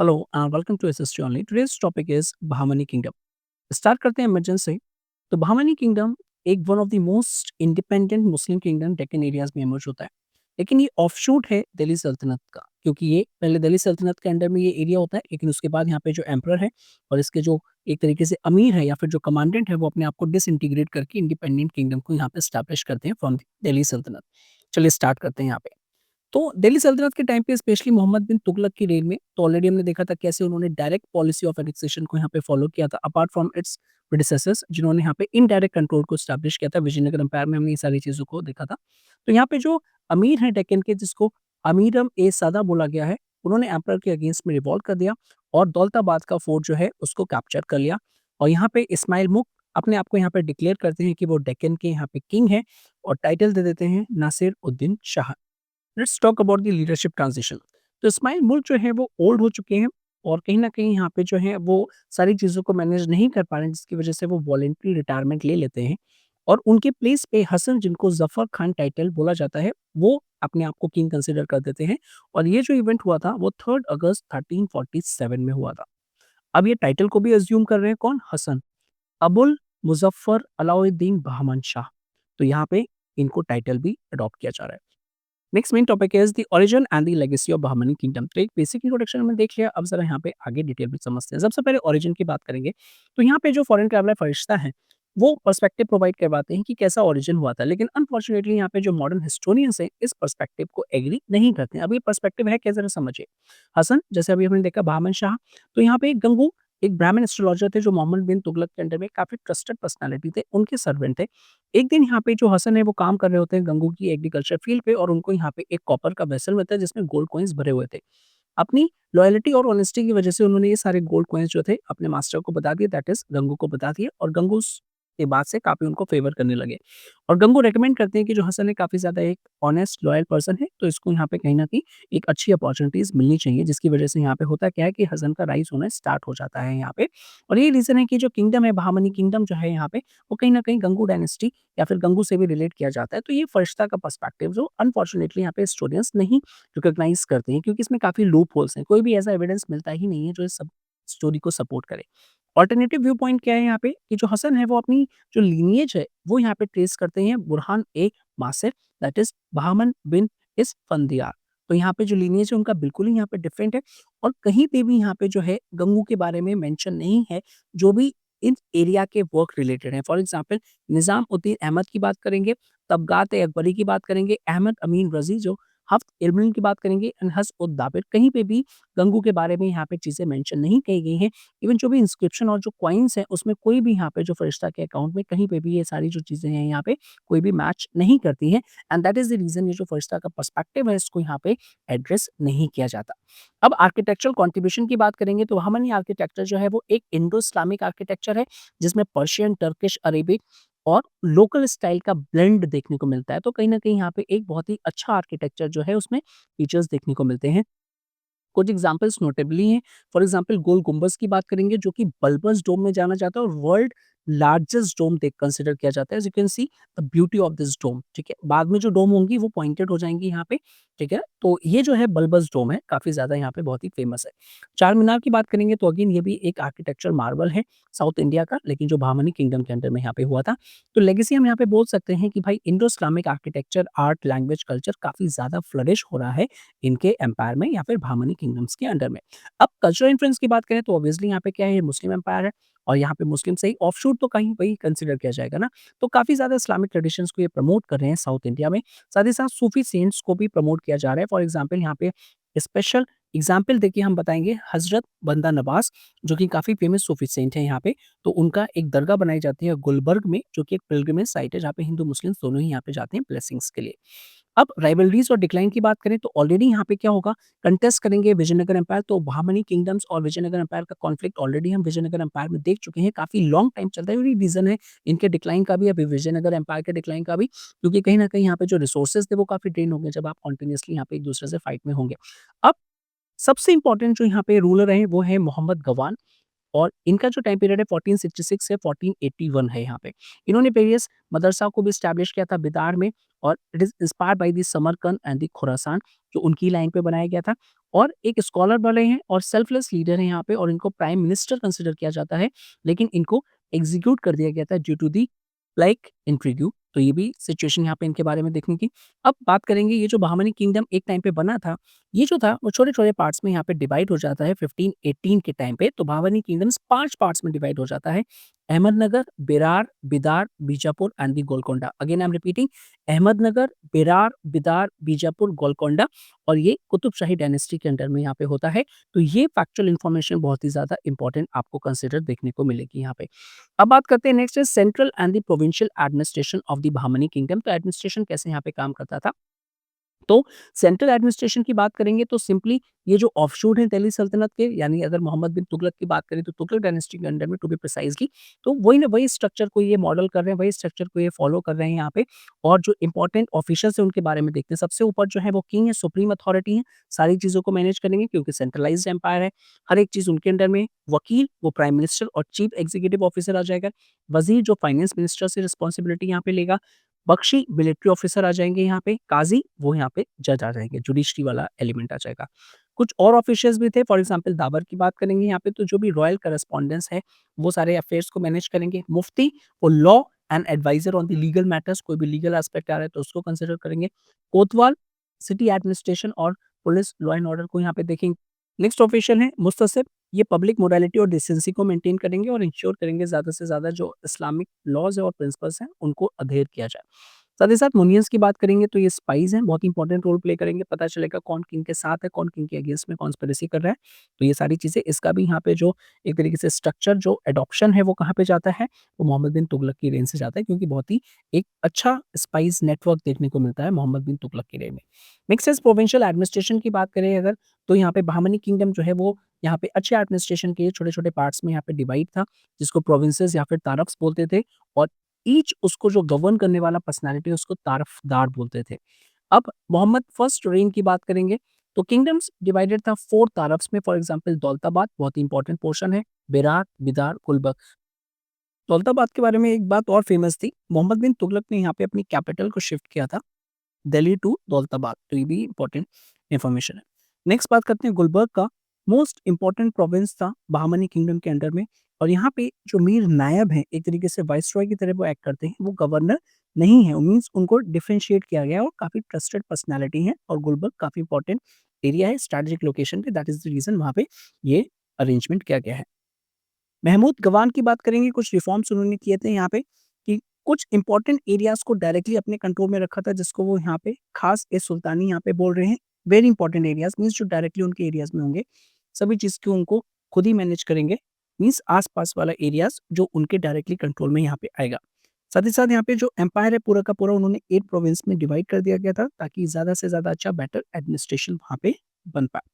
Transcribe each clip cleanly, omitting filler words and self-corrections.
Hello and welcome to SST Only. Today's topic is Bahmani Kingdom. Start करते हैं imagine से। तो Bahmani kingdom एक one of the most independent Muslim kingdom Deccan areas में emerge होता है। लेकिन ये ऑफशूट है दिल्ली सल्तनत का, क्योंकि ये पहले दिल्ली सल्तनत के अंडर में ये एरिया होता है, लेकिन उसके बाद यहाँ पे जो एम्परर है और इसके जो एक तरीके से अमीर है या फिर जो कमांडेंट है, वो अपने आप को डिसइंटीग्रेट करके इंडिपेंडेंट किंगडम को यहाँ पे स्टैब्लिश करते हैं फ्रॉम दिल्ली सल्तनत। चलिए स्टार्ट करते हैं यहाँ पे। तो दिल्ली सल्तनत के टाइम पे स्पेशली मोहम्मद बिन तुगलक की रेल में तो ऑलरेडी हमने देखा था कैसे उन्होंने डायरेक्ट पॉलिसी ऑफ एनेक्सेशन को यहाँ पे फॉलो किया था, अपार्ट फ्रॉम इट्स प्रेडिसेसर्स जिन्होंने यहाँ पे इनडायरेक्ट कंट्रोल को स्टैब्लिश किया था। विजयनगर एम्पायर में हमने ये सारी चीज़ों को देखा था। तो यहाँ पे जो अमीर हैं डेक्कन के, जिसको अमीरम ए सादा बोला गया है, उन्होंने एम्परर के अगेंस्ट में रिवॉल्ट कर दिया और दौलताबाद का फोर्ट जो है उसको कैप्चर कर लिया। और यहाँ पे इस्माइल मुल्क अपने आप को यहाँ पे डिक्लेयर करते हैं कि वो डेक्कन के यहाँ पे किंग है और टाइटल दे देते हैं Nasir uddin Shah. Let's talk about the leadership transition. तो इस्माइल मुल्क जो है वो ओल्ड हो चुके हैं और कहीं न कहीं यहाँ पे जो है वो सारी चीज़ों को मैनेज नहीं कर पा रहे हैं, जिसकी वज़ह से वो वॉलंटरी रिटायरमेंट ले लेते हैं और उनके प्लेस पे हसन, जिनको ज़फ़र खान टाइटल बोला जाता है, वो अपने आप को किंग कंसिडर कर देते हैं। और ये जो इवेंट हुआ था वो 3 अगस्त 1347 में हुआ था। अब ये टाइटल को भी अज़्यूम कर रहे हैं कौन? हसन, अबुल मुज़फ़्फ़र अलाउद्दीन बहमन शाह। तो यहाँ पे इनको टाइटल भी अडॉप्ट किया जा रहा है। Next main topic is the origin and the legacy of Bahmani kingdom. तो एक बेसिक इंट्रोडक्शन हमने देख लिया, अब ज़रा यहाँ पे आगे डिटेल में समझते हैं। सबसे पहले ओरिजिन की बात करेंगे, तो यहाँ पे जो फॉरेन ट्रैवलर फरिश्ता हैं, वो पर्सपेक्टिव प्रोवाइड करवाते हैं कि कैसा ओरिजिन हुआ था। लेकिन अनफॉर्चुनेटली यहाँ पे जो मॉडर्न हिस्टोरियंस हैं, इस पर्सपेक्टिव को एग्री नहीं करते हैं। अब ये पर्सपेक्टिव है क्या, ज़रा समझिए। हसन, जैसे अभी हमने देखा बहमन शाह, तो यहाँ पे गंगू एक ब्राह्मण एस्ट्रोलॉजर थे जो मोहम्मद बिन तुगलक के अंडर में काफ़ी ट्रस्टेड पर्सनैलिटी थे, उनके सर्वेंट थे। एक दिन यहाँ पे जो हसन है वो काम कर रहे होते हैं गंगू की एग्रीकल्चर फील्ड पे और उनको यहाँ पे एक कॉपर का वेसल मिलता है जिसमें गोल्ड कॉइन्स भरे हुए थे। अपनी लॉयल्टी और ऑनेस्टी की वजह से उन्होंने ये सारे गोल्ड कॉइन्स जो थे अपने मास्टर को बता दिए, दैट इज़ गंगू को बता दिए और गंगू के बाद से काफ़ी उनको फ़ेवर करने लगे। और गंगू रिकमेंड करते हैं कि जो हसन है काफ़ी ज़्यादा एक ऑनेस्ट लॉयल पर्सन है, तो इसको यहाँ पे कहीं न कहीं एक अच्छी अपॉर्च्युनिटीज़ मिलनी चाहिए, जिसकी वजह से यहाँ पे होता क्या है कि हसन का राइज़ होना स्टार्ट हो जाता है यहाँ पे। और यही रीज़न है कि जो किंगडम है, बहामनी किंगडम जो है यहाँ पे, वो कहीं न कहीं गंगू डायनेस्टी या फिर गंगू से भी रिलेट किया जाता है। तो ये फरिश्ता का पर्सपेक्टिव जो अनफॉर्च्युनेटली यहाँ पे हिस्टोरियंस नहीं रिकॉग्नाइज़ करते हैं, क्योंकि इसमें काफ़ी लूप होल्स हैं। कोई भी ऐसा एविडेंस मिलता ही नहीं है जो इस सब स्टोरी को सपोर्ट करे। अल्टरनेटिव व्यू पॉइंट क्या है यहाँ पे कि जो हसन है वो अपनी जो लीनिएज है वो यहाँ पे ट्रेस करते हैं बुरहान ए मासिर, दैट इज़ बहामन बिन इसफंदियार। तो यहाँ पे जो लीनिएज है उनका बिल्कुल ही यहाँ पे डिफरेंट है और कहीं पे भी यहाँ पे जो है गंगू के बारे में मेंशन नहीं है, जो भी इन एरिया के वर्क रिलेटेड है। फॉर एग्ज़ाम्पल निज़ामुद्दीन अहमद की बात करेंगे, तबगात-ए-अकबरी की बात करेंगे, अहमद अमीन रज़ी जो हफ्त इल्म की बात करेंगे, एंड हस्ब-उद-दाबिर, कहीं पे भी गंगू के बारे में यहाँ पे चीज़ें मेंशन नहीं की गई हैं। इवन जो भी इंस्क्रिप्शन और जो कॉइन्स हैं, उसमें कोई भी यहाँ पे जो फरिश्ता के अकाउंट में कहीं पे भी ये सारी जो चीज़ें हैं यहाँ पे कोई भी मैच नहीं करती हैं, and that is the reason ये जो फरिश्ता का पर्सपेक्टिव है इसको यहाँ पे एड्रेस नहीं किया जाता। अब आर्किटेक्चरल कंट्रीब्यूशन की बात करेंगे तो हमनी आर्किटेक्चर जो है वो एक इंडो इस्लामिक आर्किटेक्चर है, जिसमें पर्शियन, टर्किश, अरेबिक और लोकल स्टाइल का ब्लेंड देखने को मिलता है। तो कहीं न कहीं यहाँ पे एक बहुत ही अच्छा आर्किटेक्चर जो है उसमें फीचर्स देखने को मिलते हैं। कुछ एग्जांपल्स नोटेबली हैं। फॉर एग्जांपल गोल गुंबज़ की बात करेंगे जो कि बल्बस डोम में जाना जाता है और वर्ल्ड लार्जेस्ट डोम देख कंसीडर किया जाता है। As you can see the beauty of this dome, ठीक है? बाद में जो डोम होंगी वो पॉइंटेड हो जाएँगी यहाँ पे, ठीक है? तो ये जो है बल्बस डोम है, काफ़ी ज़्यादा यहाँ पे बहुत ही फेमस है। चार मीनार की बात करेंगे तो अगेन ये भी एक आर्किटेक्चर मार्वल है साउथ इंडिया का, लेकिन जो बहामनी किंगडम के अंडर में यहाँ पे हुआ था। तो लेगेसी हम यहाँ पे बोल सकते हैं कि भाई Indo Islamic architecture, art, language, culture काफ़ी ज़्यादा फ्लरिश हो रहा है इनके एम्पायर में या फिर बहामनी किंगडम्स के अंडर में। अब कल्चरल इन्फ्लुएंस की बात करें तो ऑब्वियसली यहाँ पे क्या है, ये मुस्लिम एम्पायर है और यहाँ पे मुस्लिम से ही ऑफशूट तो कहीं वही कंसीडर किया जाएगा ना। तो काफ़ी ज़्यादा इस्लामिक ट्रेडिशंस को ये प्रमोट कर रहे हैं साउथ इंडिया में। साथ ही साथ सूफी सेंट्स को भी प्रमोट किया जा रहा है। फॉर एग्जाम्पल यहाँ पे स्पेशल एग्जाम्पल देखिए हम बताएँगे हज़रत बंदा नवाज़, जो कि काफ़ी फेमस सूफी सेंट हैं यहाँ पे। तो उनका एक दरगाह बनाई जाती है गुलबर्ग में, जो कि एक पिल्ग्रिमेज साइट है जहाँ पे हिंदू मुस्लिम दोनों ही यहाँ पे जाते हैं ब्लेसिंग्स के लिए। अब राइवलरीज़ और डिक्लाइन की बात करें तो ऑलरेडी यहाँ पे क्या होगा, कंटेस्ट करेंगे विजयनगर एम्पायर, तो बहामनी किंगडम्स और विजयनगर एम्पायर का कॉन्फ्लिक्ट ऑलरेडी हम विजयनगर एम्पायर में देख चुके हैं, काफ़ी लॉन्ग टाइम चलता है। यही रीज़न है इनके डिक्लाइन का भी, अभी विजयनगर एम्पायर के डिक्लाइन का भी, क्योंकि कहीं न कहीं यहाँ पे जो रिसोर्सेज़ थे वो काफ़ी ड्रेन होंगे जब आप कंटीन्यूअसली यहाँ पे एक-दूसरे से फाइट में होंगे। अब सबसे इम्पोर्टेंट जो यहाँ पे रूलर हैं वो है मोहम्मद गवान। और इनका जो टाइम पीरियड है 1466 से 1481 है यहाँ पे। इन्होंने वेरियस मदरसा को भी एस्टैब्लिश किया था बिदार में और it is inspired by the Samarkand and the Khorasan जो उनकी लाइन पे बनाया गया था और एक स्कॉलर बने हैं और सेल्फलेस लीडर हैं यहाँ पे और इनको प्राइम मिनिस्टर कंसिडर किया जाता है, लेकिन इनको एग्ज़ीक्यूट कर दिया गया था ड्यू टू दी लाइक इंट्रिग्यू। तो ये भी सिचुएशन यहाँ पे इनके बारे में देखने की। अब बात करेंगे ये जो बहामनी किंगडम एक टाइम पे बना था, ये जो था वो छोटे-छोटे पार्ट्स में यहाँ पे डिवाइड हो जाता है 1518 के टाइम पे। तो बहामनी किंगडम्स 5 पार्ट्स में डिवाइड हो जाता है। Ahmednagar, Berar, Bidar, Bijapur and the Golconda. Again I am repeating Ahmednagar, Berar, Bidar, Bijapur, Golconda और ये कुतुब शाही डायनेस्टी के अंडर में यहाँ पे होता है। तो ये फैक्चुअल इन्फॉर्मेशन बहुत ही ज़्यादा इम्पोर्टेंट आपको कंसिडर देखने को मिलेगी यहाँ पे। अब बात करते हैं नेक्स्ट है central and the provincial administration of the Bahmani kingdom. तो एडमिनिस्ट्रेशन कैसे यहाँ पे काम करता था? तो सेंट्रल एडमिनिस्ट्रेशन की बात करेंगे तो सिंपली ये जो ऑफशूट हैं दिल्ली सल्तनत के यानी अगर मोहम्मद बिन तुगलक की बात करें तो तुगलक डायनेस्टी के अंडर में टू बी प्रिसाइज़ली तो वही ना वही स्ट्रक्चर को ये मॉडल कर रहे हैं, वही स्ट्रक्चर को ये फॉलो कर रहे हैं यहाँ पे और जो इम्पोर्टेंट ऑफिशियल्स हैं उनके बारे में देखते हैं। सबसे ऊपर जो है वो किंग है, सुप्रीम अथॉरिटी है, सारी चीज़ों को मैनेज करेंगे क्योंकि सेंट्रलाइज़्ड एम्पायर है, हर एक चीज़ उनके अंडर में। वकील वो प्राइम मिनिस्टर और चीफ एग्जीक्यूटिव ऑफिसर आ जाएगा। वज़ीर जो फाइनेंस मिनिस्टर से रिस्पॉन्सिबिलिटी यहाँ पे लेगा। बख्शी मिलिट्री ऑफिसर आ जाएँगे यहाँ पे, काज़ी वो यहाँ पे जज आ जाएँगे, जुडिशरी वाला एलिमेंट आ जाएगा। कुछ और ऑफिशियल्स भी थे, फॉर एग्ज़ाम्पल दावर की बात करेंगे यहाँ पे तो जो भी रॉयल कॉरेस्पॉन्डेंस है, वो सारे अफेयर्स को मैनेज करेंगे। मुफ्ती वो law and adviser on the legal matters कोई भी लीगल एस्पेक्ट आ रहा है तो उसको कंसिडर करेंगे। कोतवाल सिटी एडमिनिस्ट्रेशन और पुलिस लॉ एंड ऑर्डर को यहाँ पे देखेंगे। नेक्स्ट ऑफिशियल है मुस्तसिब, ये पब्लिक मोरालिटी और डिसेंसी को मेंटेन करेंगे और इंश्योर करेंगे ज़्यादा से ज़्यादा जो इस्लामिक लॉज़ है और प्रिंसिपल्स हैं, उनको अधेर किया जाए। साथ ही साथ मुनियंस की बात करेंगे तो ये स्पाइस हैं, बहुत इंपॉर्टेंट रोल प्ले करेंगे, पता चलेगा कौन किंग के साथ है, कौन किंग के अगेंस्ट में कॉन्स्पिरेसी कर रहा है। तो ये सारी चीज़ें इसका भी यहाँ पे जो एक तरीके से स्ट्रक्चर जो एडॉप्शन है वो कहाँ पे जाता है, वो मोहम्मद बिन तुगलक की रेन से जाता है क्योंकि बहुत ही एक अच्छा स्पाइस नेटवर्क देखने को मिलता है मोहम्मद बिन तुगलक की रेन में। नेक्स्ट इज़ प्रोविंशियल एडमिनिस्ट्रेशन की बात करें अगर, तो यहाँ पे बहामनी किंगडम जो है वो यहाँ पे अच्छे एडमिनिस्ट्रेशन के छोटे-छोटे पार्ट्स में यहाँ पे डिवाइड था, जिसको प्रोविंसेस या फिर तारक्स बोलते थे और ईच उसको जो गवर्न करने वाला पर्सनैलिटी उसको तारफ़दार बोलते थे। अब मोहम्मद फर्स्ट रेन की बात करेंगे, तो किंगडम्स डिवाइडेड था 4 तारफ़्स में फॉर एग्ज़ाम्पल दौलताबाद बहुत ही इंपॉर्टेंट पोर्शन है, बेरार, बिदार, गुलबर्ग। दौलताबाद के बारे में एक बात और फ़ेमस थी, मोहम्मद बिन तुगलक ने यहाँ पे अपनी कैपिटल को शिफ्ट किया था दिल्ली टू दौलताबाद, तो ये भी इम्पोर्टेंट इन्फॉर्मेशन है। नेक्स्ट बात करते हैं गुलबर्ग का, मोस्ट इम्पोर्टेंट प्रोविंस था बहामनी किंगडम के अंडर में और यहाँ पे जो मीर नायब हैं, एक तरीके से वाइसरॉय की तरह वो एक्ट करते हैं, वो गवर्नर नहीं है, मीन्स उनको डिफरेंशिएट किया गया है और काफ़ी ट्रस्टेड पर्सनैलिटी हैं और गुलबर्ग काफ़ी इंपॉर्टेंट एरिया है, स्ट्रैटेजिक लोकेशन पे, दैट इज़ द रीज़न वहाँ पे ये अरेंजमेंट किया गया है। महमूद गवान की बात करेंगे, कुछ रिफॉर्म्स उन्होंने किए थे यहाँ पे कि कुछ इंपॉर्टेंट एरियाज़ को डायरेक्टली अपने कंट्रोल में रखा था, जिसको वो यहाँ पे खास ए सुल्तानी यहाँ पे बोल रहे हैं। वेरी इंपॉर्टेंट एरियाज़ मीन्स जो डायरेक्टली उनके एरियाज़ में होंगे, सभी चीज़ को उनको खुद ही मैनेज करेंगे, मीन्स आस-पास वाला एरियाज़ जो उनके डायरेक्टली कंट्रोल में यहाँ पे आएगा। साथ ही साथ यहाँ पे जो एम्पायर है पूरा का पूरा उन्होंने 8 प्रोविंस में डिवाइड कर दिया गया था, ताकि ज़्यादा से ज़्यादा अच्छा बेटर एडमिनिस्ट्रेशन वहाँ पे बन पाए।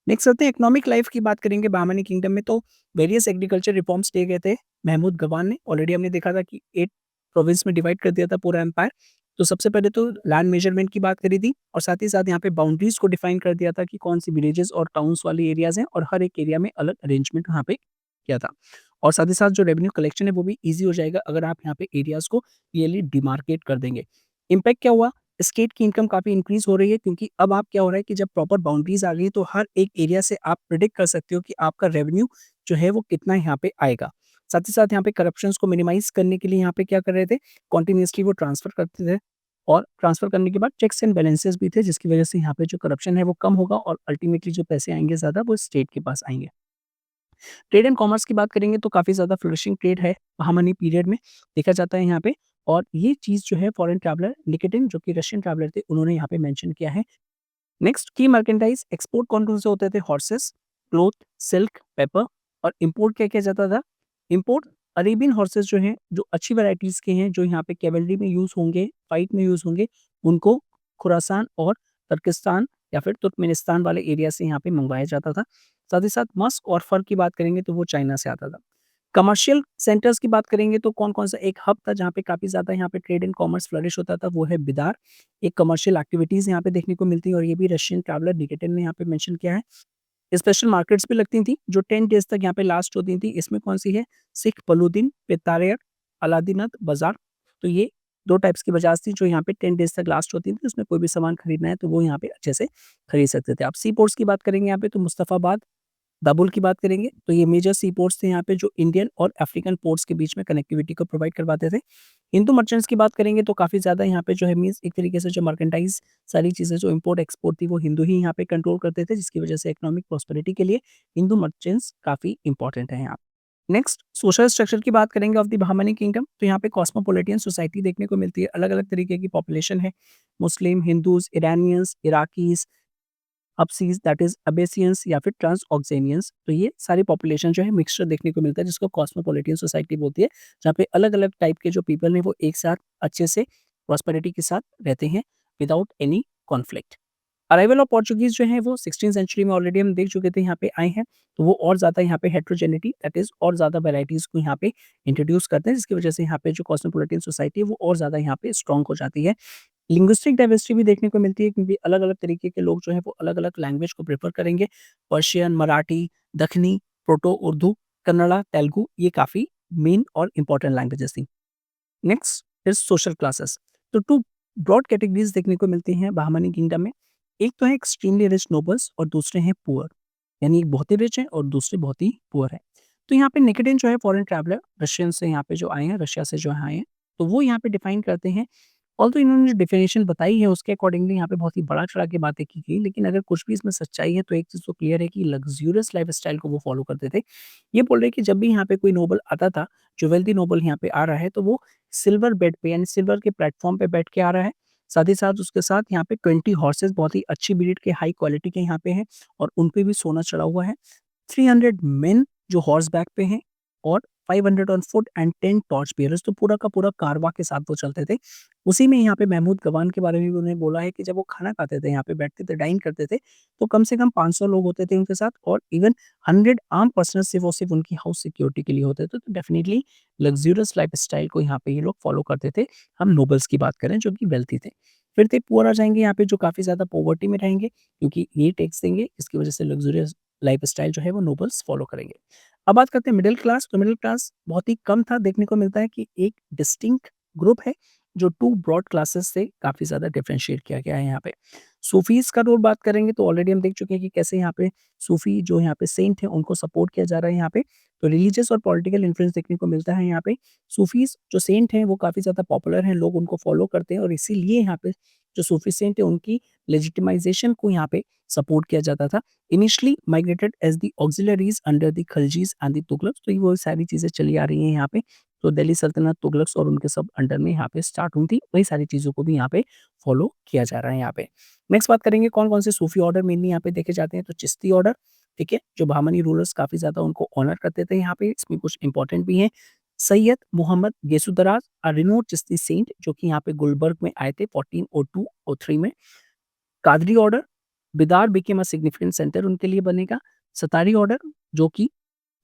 नेक्स्ट आते हैं इकोनॉमिक लाइफ की बात करेंगे बहामनी किंगडम में, तो वेरियस एग्रीकल्चर रिफॉर्म्स लिए गए थे महमूद गवान ने। ऑलरेडी हमने देखा था कि 8 प्रोविंस में डिवाइड कर दिया था पूरा एम्पायर। तो सबसे पहले तो लैंड मेजरमेंट की बात करी थी और साथ ही साथ यहाँ पे बाउंड्रीज को डिफाइन कर दिया था कि कौन सी विलेजेस और टाउन्स वाले एरियाज हैं और हर एक एरिया में अलग अरेंजमेंट यहाँ पे किया था। और साथ ही साथ जो रेवेन्यू कलेक्शन है वो भी ईज़ी हो जाएगा अगर आप यहाँ पे एरियाज़ को क्लियरली डिमार्केट कर देंगे। इम्पैक्ट क्या हुआ? स्टेट की इनकम काफ़ी इंक्रीज़ हो रही है क्योंकि अब आप क्या हो रहा है कि जब प्रॉपर बाउंड्रीज़ आ गई तो हर एक एरिया से आप प्रेडिक्ट कर सकते हो कि आपका रेवेन्यू जो है वो कितना यहाँ पे आएगा। साथ ही साथ यहाँ पे करप्शंस को मिनिमाइज़ करने के लिए यहाँ पे क्या कर रहे थे, कंटीन्यूअसली वो ट्रांसफ़र करते थे और ट्रांसफ़र करने के बाद चेक्स एंड बैलेंसेस भी थे जिसकी वज़ह से यहाँ पे जो करप्शन है वो कम होगा और अल्टीमेटली जो पैसे आएँगे ज़्यादा वो स्टेट के पास आएँगे। ट्रेड एंड कॉमर्स की बात करेंगे तो काफ़ी ज़्यादा फ्लोरिशिंग ट्रेड है बहामनी पीरियड में देखा जाता है यहाँ पे और ये चीज़ जो है फॉरेन ट्रैवलर निकिटिन जो कि रशियन ट्रैवलर थे उन्होंने यहाँ पे मेंशन किया है। नेक्स्ट की मर्केंटाइज एक्सपोर्ट कौन-कौन से होते थे? हॉर्सेस, क्लॉथ, सिल्क, पेपर और इंपोर्ट क्या किया जाता था? इंपोर्ट अरेबियन हॉर्सेस जो हैं, जो अच्छी वैराइटीज़ के हैं, जो यहाँ पे कैवेलरी में यूज़ होंगे, फाइट में यूज़ होंगे, उनको खुरासान और तुर्किस्तान या फिर तुर्कमेनिस्तान वाले एरिया से यहाँ पे मँगवाया जाता था। साथ ही साथ मस्क और फर की बात करेंगे तो वो चाइना से आता था। कमर्शियल सेंटर्स की बात करेंगे तो कौन-कौन सा एक हब था जहाँ पे काफ़ी ज़्यादा यहाँ पे ट्रेड एंड कॉमर्स फ्लरिश होता था, वो है बिदार। एक कमर्शियल एक्टिविटीज़ यहाँ पे देखने को मिलती है और ये भी रशियन ट्रैवलर निकेटिन ने यहाँ पे मेंशन किया है। स्पेशल मार्केट्स भी लगती थी जो 10 डेज़ तक यहाँ पे लास्ट होती थी। इसमें कौन-सी है? सिख पलूदीन, पेतारियर, अलादीनाथ बाज़ार। तो ये 2 टाइप्स की बाज़ार्स थी जो यहाँ पे 10 डेज़ तक लास्ट होती थी। उसमें कोई भी सामान खरीदना है तो वो यहाँ पे अच्छे से खरीद सकते थे। आप सी पोर्ट्स की बात करेंगे यहाँ पे तो मुस्तफ़ाबाद, दाबुल की बात करेंगे तो ये मेजर सी पोर्ट्स थे यहाँ पे जो इंडियन और अफ्रीकन पोर्ट्स के बीच में कनेक्टिविटी को प्रोवाइड करवाते थे। हिंदू मर्चेंट्स की बात करेंगे तो काफ़ी ज़्यादा यहाँ पे जो है मीन्स एक तरीके से जो मर्केंटाइज़ सारी चीज़ें जो इम्पोर्ट एक्सपोर्ट थी वो हिंदू ही यहाँ पे कंट्रोल करते थे, जिसकी वजह से इकोनॉमिक प्रॉस्पेरिटी के लिए हिंदू मर्चेंट्स काफ़ी इंपॉर्टेंट हैं यहाँ। नेक्स्ट सोशल स्ट्रक्चर की बात करेंगे ऑफ द बहामनी किंगडम तो यहाँ पे कॉस्मोपॉलिटन सोसाइटी देखने को मिलती है। अलग-अलग तरीके की पॉपुलेशन है। मुस्लिम, हिंदूज़, इरानियंस, इराकीज़, अबसीज़ दैट इज़ अबेसियंस या फिर ट्रांसऑक्सेनियंस। तो ये सारी पॉपुलेशन जो है मिक्सचर देखने को मिलता है जिसको कॉस्मोपॉलिटन सोसाइटी बोलती है, जहाँ पे अलग-अलग टाइप के जो पीपल हैं वो एक साथ अच्छे से प्रॉस्पेरिटी के साथ रहते हैं without any conflict. Arrival of Portuguese जो हैं वो 16th सेंचुरी में ऑलरेडी हम देख चुके थे यहाँ पे आए हैं, तो वो और ज़्यादा यहाँ पे हेटेरोजेनिटी दैट इज़ और ज़्यादा वैराइटीज़ को यहाँ पे इंट्रोड्यूस करते हैं, जिसकी वजह से यहाँ पे जो कॉस्मोपॉलिटन सोसाइटी है वो और ज़्यादा यहाँ पे स्ट्रॉन्ग हो जाती है। लिंग्विस्टिक डाइवर्सिटी भी देखने को मिलती है क्योंकि अलग-अलग तरीके के लोग जो हैं वो अलग-अलग लैंग्वेज को प्रेफ़र करेंगे। पर्शियन, मराठी, दक्खनी, प्रोटो उर्दू, कन्नड़ा, तेलुगु ये काफ़ी मेन और इम्पोर्टेंट लैंग्वेजेज़ थी। Next is social classes. तो 2 ब्रॉड कैटेगरीज़ देखने को मिलती हैं बहामनी किंगडम में। एक तो है एक्सट्रीमली रिच नोबल्स और दूसरे हैं पुअर, यानी एक बहुत ही रिच हैं और दूसरे बहुत ही पुअर हैं। तो यहाँ पे निकेडिन जो है फॉरेन ट्रैवलर रशियन से यहाँ पे जो आए हैं, रशिया से जो आए हैं, तो वो यहाँ पे डिफाइन करते हैं। ऑल्दो इन्होंने जो डेफिनिशन बताई है उसके अकॉर्डिंगली यहाँ पे बहुत ही बढ़ा-चढ़ा के बातें की गई, लेकिन अगर कुछ भी इसमें सच्चाई है तो एक चीज़ तो क्लियर है कि लग्ज़ूरियस लाइफ़स्टाइल को वो फ़ॉलो करते थे। ये बोल रहे हैं कि जब भी यहाँ पे कोई नोबल आता था, जो वेल्दी नोबल यहाँ पे आ रहा है, तो वो सिल्वर बेड पे यानी सिल्वर के प्लेटफ़ॉर्म पे बैठ के आ रहा है। साथ ही साथ उसके साथ यहाँ पे 20 हॉर्सेस बहुत ही अच्छी ब्रीड के हाई क्वालिटी के यहाँ पे हैं और उन पे भी सोना चढ़ा हुआ है। 300 मेन जो हॉर्स बैक पे हैं और 500 on foot and 10 torch bearers तो पूरा का पूरा कारवां के साथ वो चलते थे। उसी में यहाँ पे महमूद गवान के बारे में भी उन्होंने बोला है कि जब वो खाना खाते थे, यहाँ पे बैठते थे, डाइन करते थे, तो कम से कम 500 लोग होते थे उनके साथ और इवन 100 आर्म्ड पर्सनल सिर्फ़ उनकी हाउस सिक्योरिटी के लिए होते थे। तो डेफ़िनिटली लग्ज़ूरियस लाइफ़स्टाइल को यहाँ पे ये लोग फ़ॉलो करते थे। हम नोबल्स की बात करें जो कि वेल्थी थे। फिर थे पुअर आ जाएँगे यहाँ पे जो काफ़ी ज़्यादा पॉवर्टी में रहेंगे क्योंकि ये टैक्स देंगे, इसकी वज़ह से लग्ज़ूरियस लाइफ़स्टाइल जो है वो नोबल्स फ़ॉलो करेंगे। अब बात करते हैं मिडल क्लास, तो मिडल क्लास बहुत ही कम था, देखने को मिलता है कि एक डिस्टिंक्ट ग्रुप है, जो 2 ब्रॉड क्लासेस से काफ़ी ज़्यादा डिफरेंशिएट किया गया है यहाँ पे। सूफ़ीज़ का रोल बात करेंगे तो ऑलरेडी हम देख चुके हैं कि कैसे यहाँ पे सूफ़ी जो यहाँ पे सेंट हैं, उनको सपोर्ट किया जा रहा है यहाँ पे। तो रिलीजियस और पॉलिटिकल इन्फ्लुएंस देखने को मिलता है यहाँ पे। सूफ़ीज़ जो सेंट हैं, वो काफ़ी ज़्यादा पॉपुलर हैं, लोग उनको फ़ॉलो करते हैं और इसीलिए यहाँ पे जो सूफ़ी सेंट है, उनकी लेजिटिमाइज़ेशन को यहाँ पे सपोर्ट किया जाता था। Initially migrated as the auxiliaries under the Khaljis and the Tughlaqs, तो ये वो सारी चीज़ें चली आ रही हैं यहाँ पे। तो दिल्ली सल्तनत, तुगलक्स और उनके सब अंडर में यहाँ पे स्टार्ट हुई थी। वही सारी चीज़ों को भी यहाँ पे फ़ॉलो किया जा रहा है यहाँ पे। नेक्स्ट बात करेंगे कौन-कौन से सूफ़ी ऑर्डर मेनली यहाँ पे देखे जाते हैं, तो चिश्ती ऑर्डर, ठीक है? जो बहामनी रूलर्स काफ़ी ज़्यादा उनको ऑनर करते थे यहाँ पे, इसमें कुछ इम्पोर्टेंट भी हैं। सैयद मोहम्मद गेसुदराज अ रिनोड चिश्ती सेंट जो कि यहाँ पे गुलबर्ग में आए थे 1402-03 में। Qadri order, Bidar became a significant centre उनके लिए बनेगा। सतारी ऑर्डर जो कि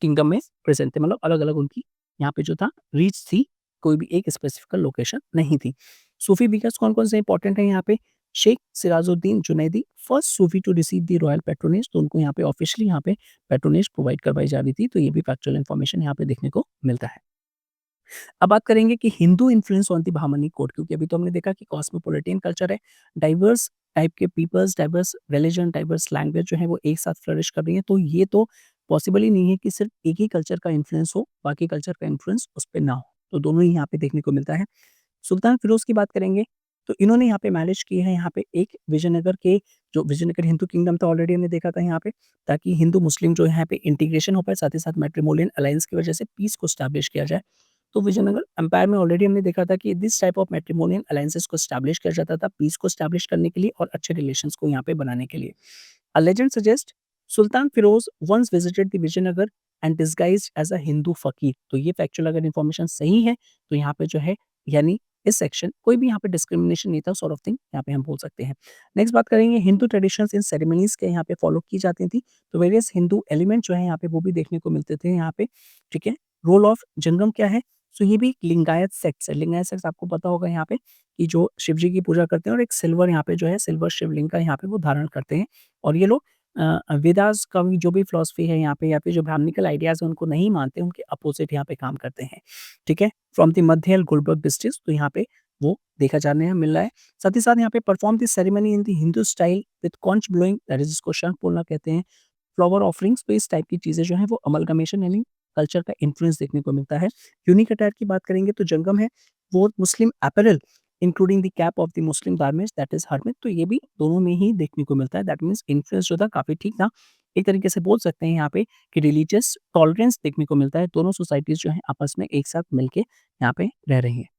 किंगडम में प्रेज़ेंट थे, मतलब अलग-अलग उनकी यहाँ पे जो था रीच थी, कोई भी एक स्पेसिफिक लोकेशन नहीं थी। सूफ़ी बिगर्स कौन-कौन से इंपॉर्टेंट हैं यहाँ पे? Sheikh Sirajuddin Junaidi, first Sufi to receive the royal patronage, तो उनको यहाँ पे ऑफ़िशियली यहाँ पे पैट्रोनेज प्रोवाइड करवाई जा रही थी, तो ये भी फैक्चुअल इन्फॉर्मेशन यहाँ पे देखने को मिलता है। अब बात करेंगे कि Hindu influence on the Bahmani code, क्योंकि अभी तो हमने देखा कि कॉस्मोपॉलिटन कल्चर है, डाइवर्स टाइप के peoples, diverse religion, diverse language जो है वो एक साथ फ्लरिश कर रही है, तो ये तो पॉसिबल ही नहीं है कि सिर्फ एक ही कल्चर का इन्फ्लुएंस हो, बाकी कल्चर का इन्फ्लुएंस उस पे ना हो। तो दोनों ही यहाँ पे देखने को मिलता है। सुल्तान फिरोज़ की बात करेंगे, तो इन्होंने यहाँ पे मैनेज किए हैं यहाँ पे एक विजयनगर के जो विजयनगर हिंदू किंगडम था ऑलरेडी हमने देखा था यहाँ पे, ताकि हिंदू मुस्लिम जो यहाँ पे इंटीग्रेशन हो पाए, साथ ही साथ मैट्रिमोनियल अलायंस की वजह से पीस को एस्टैब्लिश किया जाए। तो विजयनगर एम्पायर में ऑलरेडी हमने देखा था कि this type of matrimonial alliances को एस्टैब्लिश किया जाता था, पीस को एस्टैब्लिश करने के लिए और अच्छे रिलेशंस को यहाँ पे बनाने के लिए। A legend suggests Sultan Firoz once visited the Vijayanagar and disguised as a Hindu फकीर। तो ये फैक्चुअल अगर इन्फॉर्मेशन सही है तो यहाँ पे जो है यानी इस सेक्शन कोई भी यहाँ पे डिस्क्रिमिनेशन नहीं था, सॉर्ट ऑफ थिंग यहाँ पे हम बोल सकते हैं। नेक्स्ट बात करेंगे हिंदू ट्रेडिशंस इन सेरेमनीज के यहाँ पे फॉलो की जाती थी, तो वेरियस हिंदू एलिमेंट जो है यहाँ पे वो भी देखने को मिलते थे यहाँ पे, ठीक है। रोल ऑफ जंगम क्या है? सो ये भी एक लिंगायत सेक्ट है। लिंगायत सेक्ट आपको पता होगा यहाँ पे कि जो शिव जी की पूजा करते हैं और एक सिल्वर यहाँ पे जो है सिल्वर शिवलिंग का यहाँ पे वो धारण करते हैं और ये लोग वेदास का भी जो भी फिलॉसफी है यहाँ पे या फिर जो ब्राह्मणिकल आइडियाज़ हैं उनको नहीं मानते, उनके अपोज़िट यहाँ पे काम करते हैं, ठीक है? फ्रॉम द मध्ययल गुलबर्ग डिस्ट्रिक्ट तो यहाँ पे वो देखा जाने में मिल रहा है। साथ ही साथ यहाँ पे perform the ceremony in the Hindu style with conch blowing that is जिसको शंख बोलना कहते हैं, फ्लावर ऑफरिंग्स तो इस टाइप की चीज़ें जो हैं वो अमलगमेशन यानी कल्चर का इन्फ्लुएंस देखने को मिलता है। यूनिक अटायर की बात करेंगे तो जंगम है, वो Muslim apparel including the cap of the Muslim garments that is hermit तो ये भी दोनों में ही देखने को मिलता है। दैट मीन्स इन्फ्लुएंस जो था काफ़ी ठीक था। एक तरीके से बोल सकते हैं यहाँ पे कि रिलीजियस टॉलरेंस देखने को मिलता है। दोनों सोसाइटीज़ जो हैं आपस में एक साथ मिलके यहाँ पे रह रही हैं।